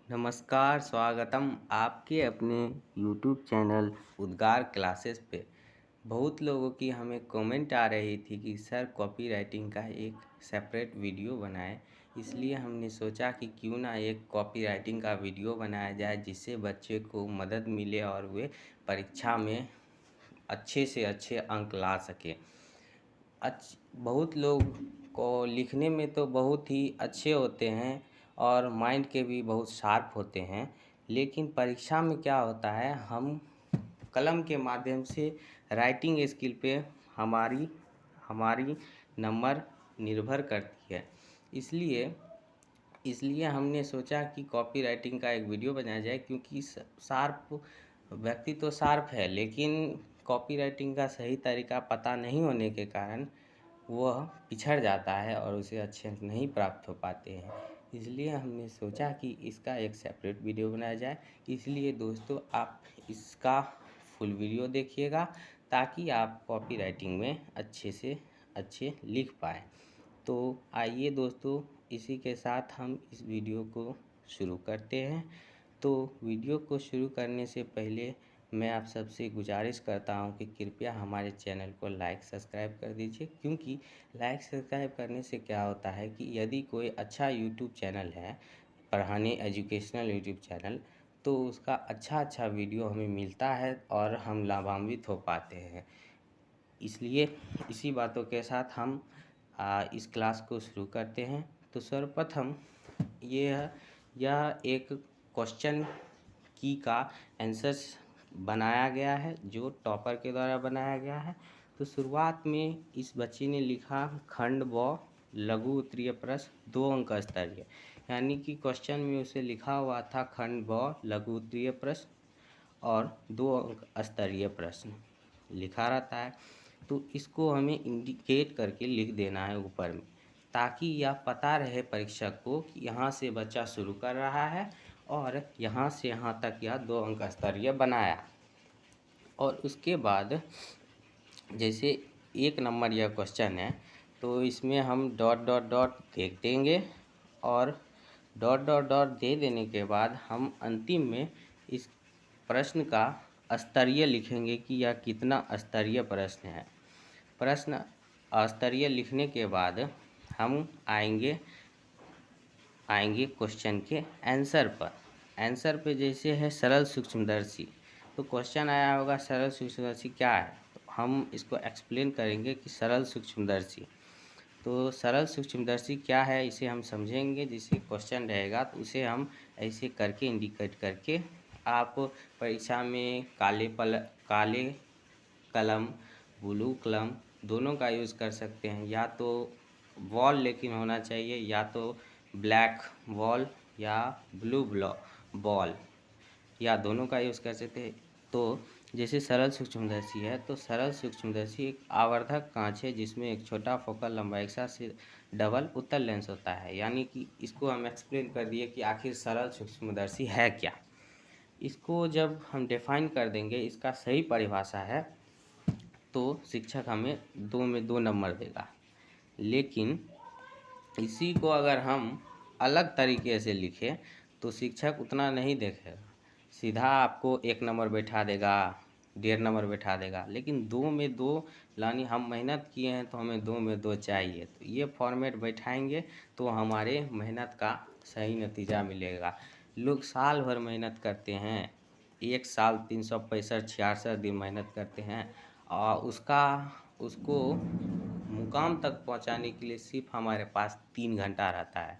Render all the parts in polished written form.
नमस्कार, स्वागतम आपके अपने यूट्यूब चैनल उद्गार क्लासेस पे। बहुत लोगों की हमें कमेंट आ रही थी कि सर कॉपीराइटिंग का एक सेपरेट वीडियो बनाएं। इसलिए हमने सोचा कि क्यों ना एक कॉपीराइटिंग का वीडियो बनाया जाए जिससे बच्चे को मदद मिले और वे परीक्षा में अच्छे से अच्छे अंक ला सकें। बहुत लोग को लिखने में तो बहुत ही अच्छे होते हैं और माइंड के भी बहुत शार्प होते हैं, लेकिन परीक्षा में क्या होता है, हम कलम के माध्यम से राइटिंग स्किल पे हमारी हमारी नंबर निर्भर करती है। इसलिए इसलिए हमने सोचा कि कॉपी राइटिंग का एक वीडियो बनाया जाए, क्योंकि शार्प व्यक्ति तो शार्प है, लेकिन कॉपी राइटिंग का सही तरीका पता नहीं होने के कारण वह पिछड़ जाता है और उसे अच्छे अंक नहीं प्राप्त हो पाते हैं। इसलिए हमने सोचा कि इसका एक सेपरेट वीडियो बनाया जाए। इसलिए दोस्तों, आप इसका फुल वीडियो देखिएगा ताकि आप कॉपी राइटिंग में अच्छे से अच्छे लिख पाएँ। तो आइए दोस्तों, इसी के साथ हम इस वीडियो को शुरू करते हैं। तो वीडियो को शुरू करने से पहले मैं आप सबसे गुजारिश करता हूं कि कृपया हमारे चैनल को लाइक सब्सक्राइब कर दीजिए, क्योंकि लाइक सब्सक्राइब करने से क्या होता है कि यदि कोई अच्छा यूट्यूब चैनल है, पढ़ाने एजुकेशनल यूट्यूब चैनल, तो उसका अच्छा वीडियो हमें मिलता है और हम लाभान्वित हो पाते हैं। इसलिए इसी बातों के साथ हम इस क्लास को शुरू करते हैं। तो सर्वप्रथम यह एक क्वेश्चन की का आंसर्स बनाया गया है, जो टॉपर के द्वारा बनाया गया है। तो शुरुआत में इस बच्चे ने लिखा खंड व लघु उत्तरीय प्रश्न 2 अंक स्तरीय, यानी कि क्वेश्चन में उसे लिखा हुआ था खंड व लघु उत्तरीय प्रश्न और 2 अंक स्तरीय प्रश्न लिखा रहता है। तो इसको हमें इंडिकेट करके लिख देना है ऊपर में, ताकि यह पता रहे परीक्षक को कि यहाँ से बच्चा शुरू कर रहा है और यहाँ से यहाँ तक यह 2 अंक स्तरीय बनाया। और उसके बाद जैसे 1 नंबर यह क्वेश्चन है, तो इसमें हम डॉट डॉट डॉट देख देंगे और डॉट डॉट डॉट दे देने के बाद हम अंतिम में इस प्रश्न का स्तरीय लिखेंगे कि यह कितना स्तरीय प्रश्न है। प्रश्न स्तरीय लिखने के बाद हम आएंगे क्वेश्चन के आंसर पर। आंसर पे जैसे है सरल सूक्ष्मदर्शी, तो क्वेश्चन आया होगा सरल सूक्ष्मदर्शी क्या है, तो हम इसको एक्सप्लेन करेंगे कि सरल सूक्ष्मदर्शी, तो सरल सूक्ष्मदर्शी क्या है इसे हम समझेंगे। जैसे क्वेश्चन रहेगा तो उसे हम ऐसे करके इंडिकेट करके आप परीक्षा में काले कलम, ब्लू कलम दोनों का यूज़ कर सकते हैं। या तो वॉल लेकिन होना चाहिए, या तो ब्लैक वॉल या ब्लू बॉल, या दोनों का यूज़ कर सकते हैं। तो जैसे सरल सूक्ष्मदर्शी है, तो सरल सूक्ष्मदर्शी एक आवर्धक कांच है जिसमें एक छोटा फोकल लंबाई के साथ से डबल उत्तल लेंस होता है। यानी कि इसको हम एक्सप्लेन कर दिए कि आखिर सरल सूक्ष्मदर्शी है क्या। इसको जब हम डिफाइन कर देंगे, इसका सही परिभाषा है, तो शिक्षक हमें 2 में 2 नंबर देगा। लेकिन इसी को अगर हम अलग तरीके से लिखें तो शिक्षक उतना नहीं देखेगा, सीधा आपको 1 नंबर बैठा देगा, 1.5 नंबर बैठा देगा। लेकिन 2 में 2 यानी हम मेहनत किए हैं तो हमें 2 में 2 चाहिए, तो ये फॉर्मेट बैठाएंगे तो हमारे मेहनत का सही नतीजा मिलेगा। लोग साल भर मेहनत करते हैं, 1 साल 365-66 दिन मेहनत करते हैं और उसको मुकाम तक पहुंचाने के लिए सिर्फ हमारे पास 3 घंटा रहता है,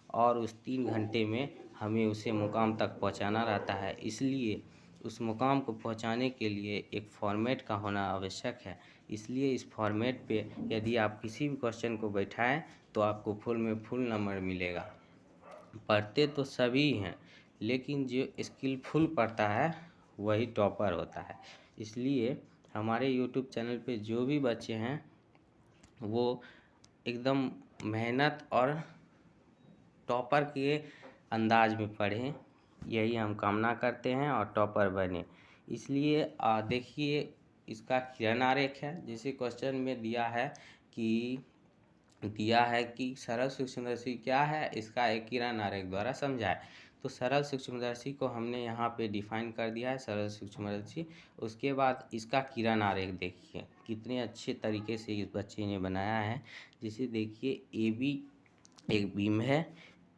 और उस 3 घंटे में हमें उसे मुकाम तक पहुंचाना रहता है। इसलिए उस मुकाम को पहुंचाने के लिए एक फॉर्मेट का होना आवश्यक है। इसलिए इस फॉर्मेट पे यदि आप किसी भी क्वेश्चन को बैठाएं तो आपको फुल में फुल नंबर मिलेगा। पढ़ते तो सभी हैं, लेकिन जो स्किलफुल पढ़ता है वही टॉपर होता है। इसलिए हमारे यूट्यूब चैनल पे जो भी बच्चे हैं वो एकदम मेहनत और टॉपर के अंदाज में पढ़ें, यही हम कामना करते हैं, और टॉपर बने। इसलिए देखिए इसका किरण आरेख है। जैसे क्वेश्चन में दिया है कि सरल सूक्ष्मदर्शी क्या है, इसका एक किरण आरेख द्वारा समझाए। तो सरल सूक्ष्मदर्शी को हमने यहाँ पे डिफाइन कर दिया है, सरल सूक्ष्मदर्शी। उसके बाद इसका किरण आरेख देखिए कितने अच्छे तरीके से इस बच्चे ने बनाया है। जैसे देखिए ए बी एक बीम है,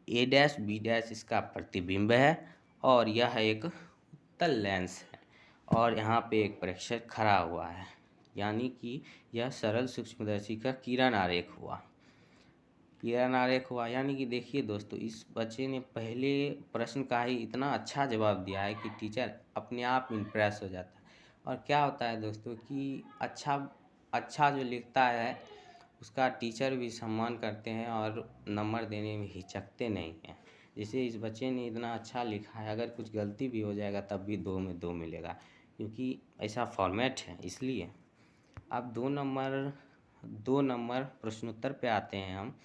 ए डैश बी डैश इसका प्रतिबिंब है, और यह एक उत्तल लेंस है, और यहाँ पे एक प्रेक्षक खड़ा हुआ है, यानी कि यह सरल सूक्ष्मदर्शी का किरण आरेख हुआ। किरण आरेख हुआ यानी कि देखिए दोस्तों, इस बच्चे ने पहले प्रश्न का ही इतना अच्छा जवाब दिया है कि टीचर अपने आप इम्प्रेस हो जाता है। और क्या होता है दोस्तों कि अच्छा अच्छा जो लिखता है उसका टीचर भी सम्मान करते हैं और नंबर देने में हिचकते नहीं हैं। जैसे इस बच्चे ने इतना अच्छा लिखा है, अगर कुछ गलती भी हो जाएगा तब भी 2 में 2 मिलेगा, क्योंकि ऐसा फॉर्मेट है इसलिए। अब 2 नंबर प्रश्नोत्तर पे आते हैं हम।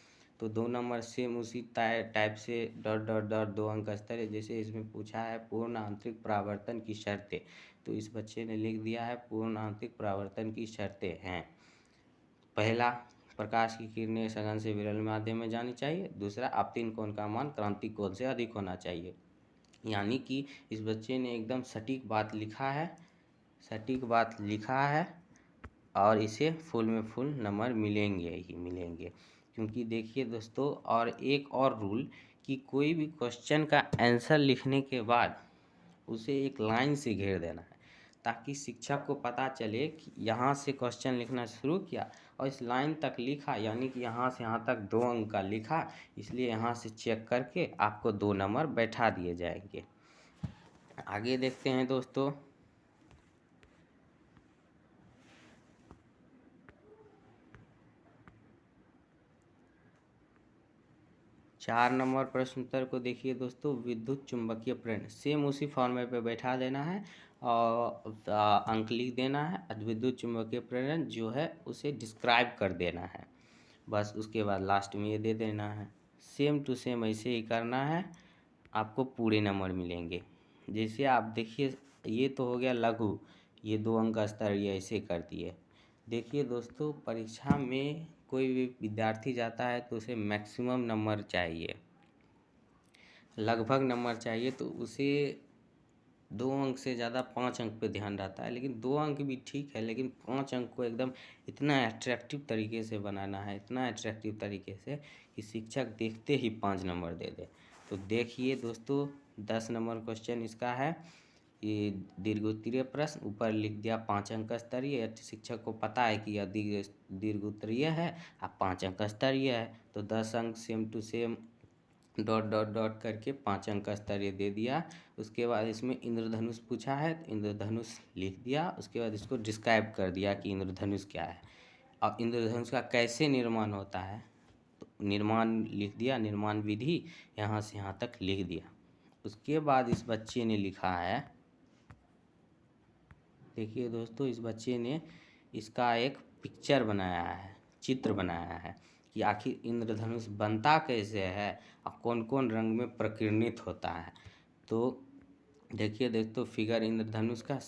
तो 2 नंबर सेम उसी टाइप से डॉट डॉट डॉट 2 अंक स्तर है। जैसे इसमें पूछा है पूर्ण आंतरिक परावर्तन की शर्तें, तो इस बच्चे ने लिख दिया है पूर्ण आंतरिक परावर्तन की शर्तें हैं। पहला, प्रकाश की किरणें सघन से विरल माध्यम में जानी चाहिए। दूसरा, आपतित कोण का मान क्रांतिक कोण से अधिक होना चाहिए। यानी कि इस बच्चे ने एकदम सटीक बात लिखा है, सटीक बात लिखा है, और इसे फुल में फुल नंबर मिलेंगे ही मिलेंगे। क्योंकि देखिए दोस्तों, और एक और रूल कि कोई भी क्वेश्चन का आंसर लिखने के बाद उसे एक लाइन से घेर देना है, ताकि शिक्षक को पता चले कि यहाँ से क्वेश्चन लिखना शुरू किया और इस लाइन तक लिखा, यानी कि यहाँ से यहाँ तक 2 अंक का लिखा, इसलिए यहाँ से चेक करके आपको 2 नंबर बैठा दिए जाएंगे। आगे देखते हैं दोस्तों। 4 नंबर प्रश्न उत्तर को देखिए दोस्तों। विद्युत चुंबकीय प्रेरण सेम उसी फॉर्मेट पे बैठा देना है और अंक लिख देना है। विद्युत चुंबकीय प्रेरण जो है उसे डिस्क्राइब कर देना है, बस। उसके बाद लास्ट में ये दे देना है। सेम टू सेम ऐसे ही करना है, आपको पूरे नंबर मिलेंगे। जैसे आप देखिए, ये तो हो गया लघु, ये 2 अंक का स्तर ये ऐसे कर दिए। देखिए दोस्तों, परीक्षा में कोई भी विद्यार्थी जाता है तो उसे मैक्सिमम नंबर चाहिए, लगभग नंबर चाहिए, तो उसे 2 अंक से ज़्यादा 5 अंक पे ध्यान रहता है। लेकिन 2 अंक भी ठीक है, लेकिन 5 अंक को एकदम इतना अट्रैक्टिव तरीके से बनाना है, इतना अट्रैक्टिव तरीके से कि शिक्षक देखते ही 5 नंबर दे दे। तो देखिए दोस्तों, 10 नंबर क्वेश्चन इसका है। ये दीर्घोत्तरीय प्रश्न, ऊपर लिख दिया 5 अंक स्तरीय। शिक्षक को पता है कि यह दीर्घोत्तरीय है, अब 5 अंक स्तरीय है, तो 10 अंक same to same dot dot dot करके 5 अंक स्तरीय दे दिया। उसके बाद इसमें इंद्रधनुष पूछा है तो इंद्रधनुष लिख दिया। उसके बाद इसको डिस्क्राइब कर दिया कि इंद्रधनुष क्या है। अब इंद्रधनुष का कैसे निर्माण होता है, तो निर्माण लिख दिया, निर्माण विधि यहाँ से यहाँ तक लिख दिया। उसके बाद इस बच्चे ने लिखा है, देखिए दोस्तों, इस बच्चे ने इसका एक पिक्चर बनाया है, चित्र बनाया है कि आखिर इंद्रधनुष बनता कैसे है और कौन कौन रंग में प्रकीर्णित होता है। तो देखिए दोस्तों, फिगर इंद्रधनुष का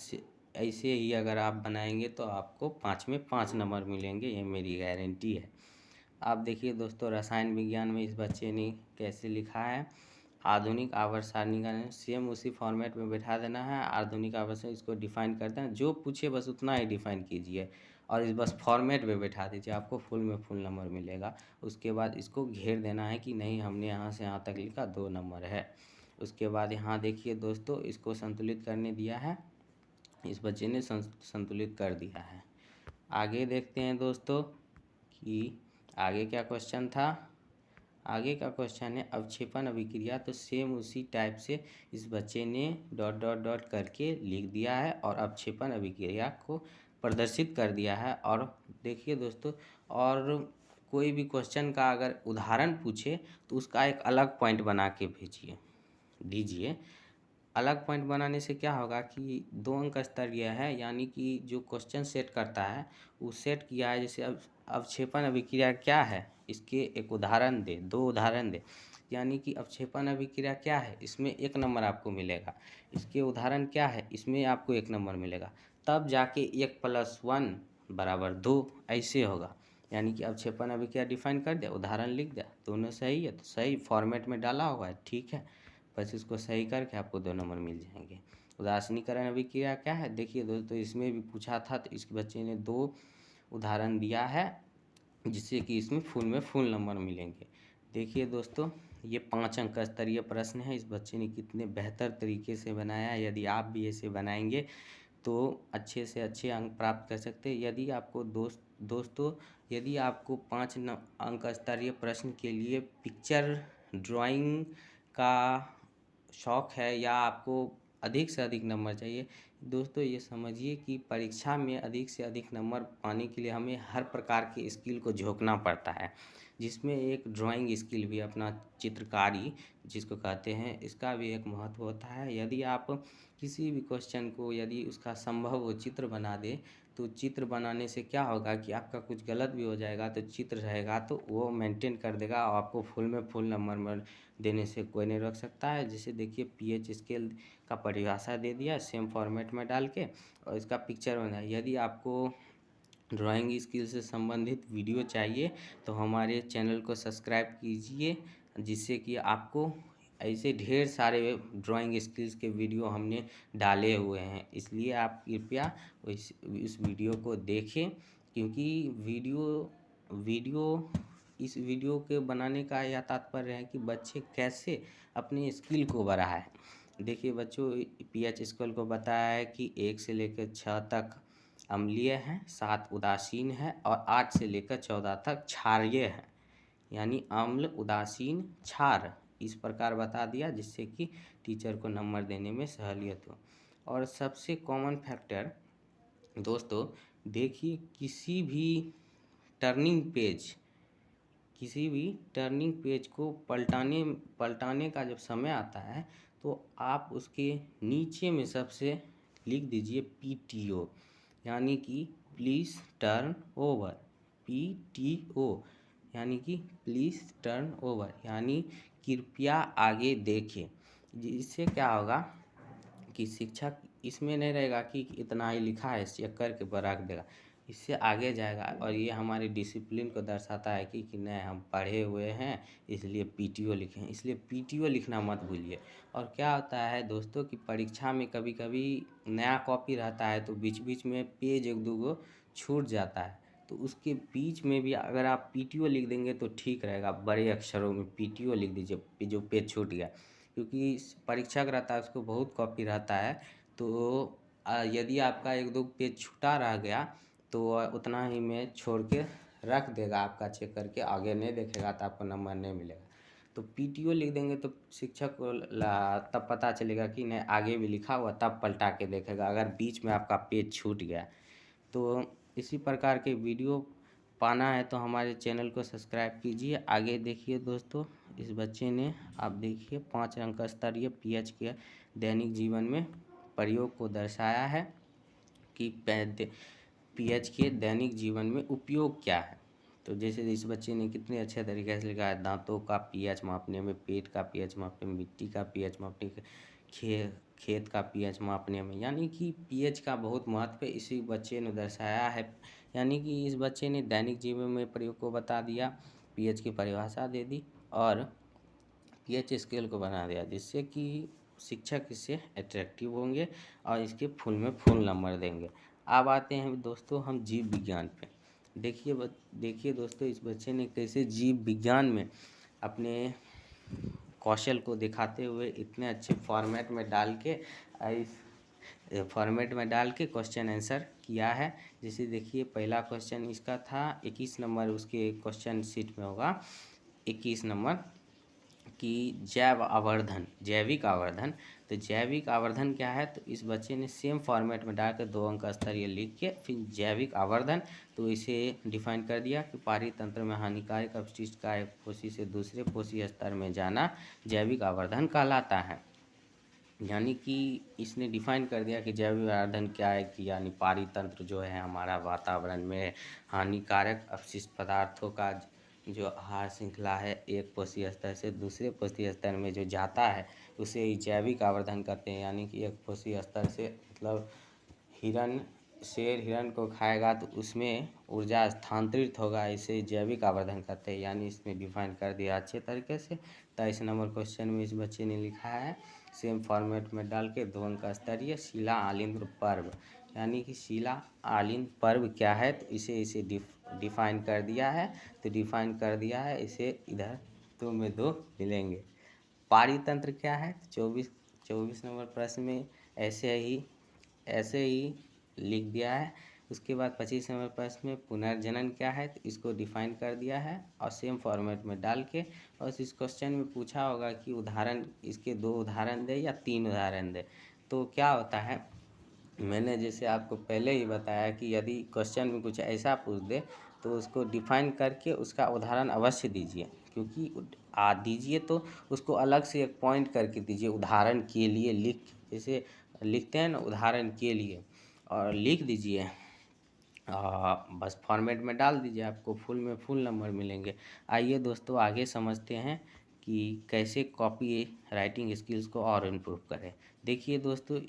ऐसे ही अगर आप बनाएंगे तो आपको 5 में 5 नंबर मिलेंगे, ये मेरी गारंटी है। आप देखिए दोस्तों, रसायन विज्ञान में इस बच्चे ने कैसे लिखा है। आधुनिक आवर्त सारणी का सेम उसी फॉर्मेट में बैठा देना है। आधुनिक आवर्त सारणी इसको डिफाइन करते हैं, जो पूछे बस उतना ही डिफाइन कीजिए और इस बस फॉर्मेट में बैठा दीजिए, आपको फुल में फुल नंबर मिलेगा। उसके बाद इसको घेर देना है कि नहीं, हमने यहाँ से यहाँ तक लिखा 2 नंबर है। उसके बाद यहाँ देखिए दोस्तों, इसको संतुलित करने दिया है, इस बच्चे ने संतुलित कर दिया है। आगे देखते हैं दोस्तों कि आगे क्या क्वेश्चन था। आगे का क्वेश्चन है अवक्षेपण अभिक्रिया। तो सेम उसी टाइप से इस बच्चे ने डॉट डॉट डॉट करके लिख दिया है और अवक्षेपण अभिक्रिया को प्रदर्शित कर दिया है। और देखिए दोस्तों, और कोई भी क्वेश्चन का अगर उदाहरण पूछे तो उसका एक अलग पॉइंट बना के भेजिए दीजिए। अलग पॉइंट बनाने से क्या होगा कि 2 अंक स्तरीय है, यानी कि जो क्वेश्चन सेट करता है वो सेट किया है। जैसे अब अवक्षेपण अभिक्रिया क्या है, इसके एक उदाहरण दे, 2 उदाहरण दे, यानी कि अवक्षेपण अभिक्रिया क्या है, इसमें 1 नंबर आपको मिलेगा। इसके उदाहरण क्या है, इसमें आपको 1 नंबर मिलेगा। तब जाके 1 + 1 = 2 ऐसे होगा। यानी कि अवक्षेपण अभिक्रिया डिफाइन कर दिया, उदाहरण लिख दिया, दोनों सही है तो सही फॉर्मेट में डाला हुआ है, ठीक है। बस इसको सही करके आपको 2 नंबर मिल जाएंगे। उदासीनीकरण अभिक्रिया क्या है, देखिए दोस्तों इसमें भी पूछा था, तो इस बच्चे ने 2 उदाहरण दिया है जिससे कि इसमें फुल नंबर मिलेंगे। देखिए दोस्तों, ये 5 अंक स्तरीय प्रश्न है, इस बच्चे ने कितने बेहतर तरीके से बनाया है। यदि आप भी ऐसे बनाएंगे तो अच्छे से अच्छे अंक प्राप्त कर सकते हैं। यदि आपको दोस्तों यदि आपको 5 अंक स्तरीय प्रश्न के लिए पिक्चर ड्राइंग का शौक़ है या आपको अधिक से अधिक नंबर चाहिए, दोस्तों ये समझिए कि परीक्षा में अधिक से अधिक नंबर पाने के लिए हमें हर प्रकार के स्किल को झोंकना पड़ता है, जिसमें एक ड्राइंग स्किल भी, अपना चित्रकारी जिसको कहते हैं, इसका भी एक महत्व होता है। यदि आप किसी भी क्वेश्चन को यदि उसका संभव हो चित्र बना दे, तो चित्र बनाने से क्या होगा कि आपका कुछ गलत भी हो जाएगा तो चित्र रहेगा तो वो मेंटेन कर देगा और आपको फुल नंबर देने से कोई नहीं रोक सकता है। जैसे देखिए पीएच स्केल का परिभाषा दे दिया सेम फॉर्मेट में डाल के, और इसका पिक्चर बना। यदि आपको ड्राइंग स्किल से संबंधित वीडियो चाहिए तो हमारे चैनल को सब्सक्राइब कीजिए, जिससे कि आपको ऐसे ढेर सारे ड्राइंग स्किल्स के वीडियो हमने डाले हुए हैं। इसलिए आप कृपया इस वीडियो को देखें, क्योंकि इस वीडियो के बनाने का यह तात्पर्य है कि बच्चे कैसे अपने स्किल को बढ़ाएं। देखिए बच्चों, पीएच स्केल को बताया है कि 1 से लेकर 6 तक अम्लीय है, 7 उदासीन है और 8 से लेकर 14 तक क्षारीय है, यानी अम्ल, उदासीन, क्षार, इस प्रकार बता दिया, जिससे कि टीचर को नंबर देने में सहूलियत हो। और सबसे कॉमन फैक्टर दोस्तों, देखिए किसी भी टर्निंग पेज को पलटाने का जब समय आता है तो आप उसके नीचे में सबसे लिख दीजिए PTO, यानी कि प्लीज़ टर्न ओवर। PTO यानी कि प्लीज़ टर्न ओवर, यानी कृपया आगे देखें। इससे क्या होगा कि शिक्षक इसमें नहीं रहेगा कि इतना ही लिखा है चेक करके रख देगा, इससे आगे जाएगा। और ये हमारे डिसिप्लिन को दर्शाता है कि नहीं, हम पढ़े हुए हैं इसलिए PTO लिखें, इसलिए PTO लिखना मत भूलिए। और क्या होता है दोस्तों कि परीक्षा में कभी कभी नया कॉपी रहता है तो बीच बीच में पेज 1-2 गो छूट जाता है, तो उसके बीच में भी अगर आप PTO लिख देंगे तो ठीक रहेगा। बड़े अक्षरों में PTO लिख दीजिए जो पेज छूट गया, क्योंकि परीक्षक रहता है उसको बहुत कॉपी रहता है, तो यदि आपका 1-2 पेज छूटा रह गया तो उतना ही में छोड़ के रख देगा, आपका चेक करके आगे नहीं देखेगा तो आपको नंबर नहीं मिलेगा। तो PTO लिख देंगे तो शिक्षक को तब पता चलेगा कि नहीं आगे भी लिखा हुआ, तब पलटा के देखेगा अगर बीच में आपका पेज छूट गया। तो इसी प्रकार के वीडियो पाना है तो हमारे चैनल को सब्सक्राइब कीजिए। आगे देखिए दोस्तों, इस बच्चे ने आप देखिए 5 अंक स्तरीय पीएच के दैनिक जीवन में प्रयोग को दर्शाया है कि पीएच के दैनिक जीवन में उपयोग क्या है। तो जैसे इस बच्चे ने कितने अच्छे तरीके से लिखा है, दांतों का पीएच मापने में, पेट का पीएच मापने में, मिट्टी का पीएच मापने में, खेत का पीएच मापने में, यानी कि पीएच का बहुत महत्व इसी बच्चे ने दर्शाया है। यानी कि इस बच्चे ने दैनिक जीवन में प्रयोग को बता दिया, पीएच की परिभाषा दे दी और पीएच स्केल को बना दिया, जिससे कि शिक्षक इससे अट्रैक्टिव होंगे और इसके फुल नंबर देंगे। अब आते हैं दोस्तों हम जीव विज्ञान पे। देखिए दोस्तों, इस बच्चे ने कैसे जीव विज्ञान में अपने कौशल को दिखाते हुए इतने अच्छे फॉर्मेट में डाल के क्वेश्चन आंसर किया है। जैसे देखिए पहला क्वेश्चन इसका था 21 नंबर, उसके क्वेश्चन शीट में होगा 21 नंबर कि जैविक आवर्धन। तो जैविक आवर्धन क्या है, तो इस बच्चे ने सेम फॉर्मेट में डाल कर 2 अंक स्तरीय लिख के फिर जैविक आवर्धन, तो इसे डिफाइन कर दिया कि पारितंत्र में हानिकारक अपशिष्ट का एक कोशी से दूसरे कोशी स्तर में जाना जैविक आवर्धन कहलाता है। यानी कि इसने डिफाइन कर दिया कि जैविक आवर्धन क्या है, कि यानी पारितंत्र जो है हमारा वातावरण में हानिकारक अपशिष्ट पदार्थों का जो आहार श्रृंखला है एक कोशीय स्तर से दूसरे कोशीय स्तर में जो जाता है उसे ही जैविक आवर्धन कहते हैं। यानी कि एक कोशीय स्तर से मतलब हिरण शेर हिरण को खाएगा तो उसमें ऊर्जा स्थानांतरित होगा, इसे जैविक आवर्धन कहते हैं, यानी इसमें डिफाइन कर दिया अच्छे तरीके से। 23 नंबर क्वेश्चन में इस बच्चे ने लिखा है सेम फॉर्मेट में डाल के 2 अंक का स्तरीय शिला आलिंद्र पर्व, यानी कि शिला आलिंद्र पर्व क्या है, तो इसे डिफाइन कर दिया है। तो डिफाइन कर दिया है, इसे इधर 2 में 2 मिलेंगे। पारितंत्र क्या है, 24 नंबर प्रश्न में ऐसे ही लिख दिया है। उसके बाद 25 नंबर प्रश्न में पुनर्जनन क्या है, तो इसको डिफाइन कर दिया है और सेम फॉर्मेट में डाल के। और इस क्वेश्चन में पूछा होगा कि उदाहरण, इसके 2 उदाहरण दे या 3 उदाहरण दे। तो क्या होता है, मैंने जैसे आपको पहले ही बताया कि यदि क्वेश्चन में कुछ ऐसा पूछ दे तो उसको डिफाइन करके उसका उदाहरण अवश्य दीजिए, क्योंकि दीजिए तो उसको अलग से एक पॉइंट करके दीजिए, उदाहरण के लिए जैसे लिखते हैं ना, उदाहरण के लिए, और लिख दीजिए। बस फॉर्मेट में डाल दीजिए, आपको फुल में फुल नंबर मिलेंगे। आइए दोस्तों आगे समझते हैं कि कैसे कॉपी राइटिंग स्किल्स को और इम्प्रूव करें। देखिए दोस्तों,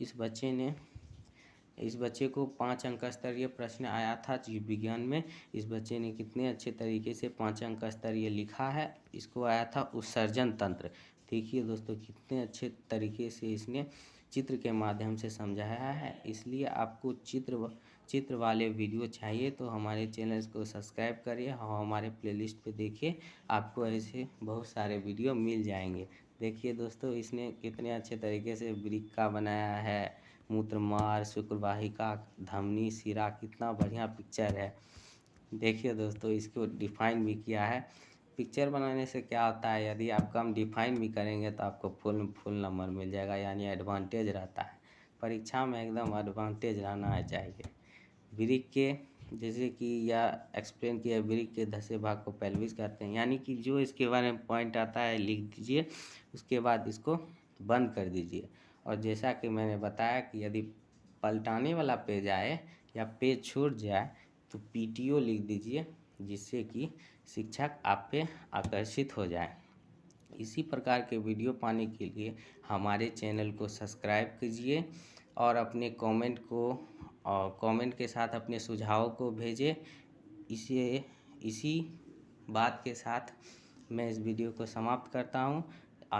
इस बच्चे को 5 अंक स्तरीय प्रश्न आया था जीव विज्ञान में। इस बच्चे ने कितने अच्छे तरीके से 5 अंक स्तरीय लिखा है। इसको आया था उत्सर्जन तंत्र। देखिए दोस्तों, कितने अच्छे तरीके से इसने चित्र के माध्यम से समझाया है। इसलिए आपको चित्र वाले वीडियो चाहिए तो हमारे चैनल को सब्सक्राइब करिए और हमारे प्लेलिस्ट पे देखिए, आपको ऐसे बहुत सारे वीडियो मिल जाएंगे। देखिए दोस्तों, इसने कितने अच्छे तरीके से वृक्का बनाया है, मूत्रमार्ग, शुक्रवाहिका, धमनी, शिरा, कितना बढ़िया पिक्चर है। देखिए दोस्तों, इसको डिफाइन भी किया है। पिक्चर बनाने से क्या होता है, यदि आप कम डिफाइन भी करेंगे तो आपको फुल नंबर मिल जाएगा, यानी एडवांटेज रहता है। परीक्षा में एकदम एडवांटेज रहना चाहिए। वृक्क के जैसे कि यह एक्सप्लेन किया, वृक्क के धसे भाग को पेल्विस कहते हैं, यानी कि जो इसके बारे में पॉइंट आता है लिख दीजिए, उसके बाद इसको बंद कर दीजिए। और जैसा कि मैंने बताया कि यदि पलटाने वाला पेज आए या पेज छूट जाए तो PTO लिख दीजिए, जिससे कि शिक्षक आप पे आकर्षित हो जाए। इसी प्रकार के वीडियो पाने के लिए हमारे चैनल को सब्सक्राइब कीजिए और अपने कमेंट के साथ अपने सुझावों को भेजें। इसी बात के साथ मैं इस वीडियो को समाप्त करता हूँ।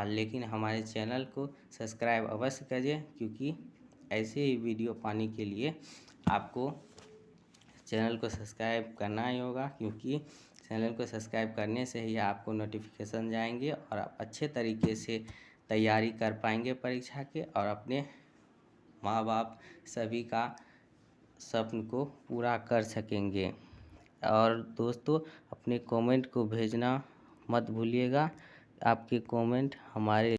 लेकिन हमारे चैनल को सब्सक्राइब अवश्य करिए, क्योंकि ऐसे ही वीडियो पाने के लिए आपको चैनल को सब्सक्राइब करना ही होगा, क्योंकि चैनल को सब्सक्राइब करने से ही आपको नोटिफिकेशन जाएंगे और आप अच्छे तरीके से तैयारी कर पाएंगे परीक्षा के, और अपने माँ बाप सभी का सपन को पूरा कर सकेंगे। और दोस्तों, अपने कमेंट को भेजना मत भूलिएगा। आपके कमेंट हमारे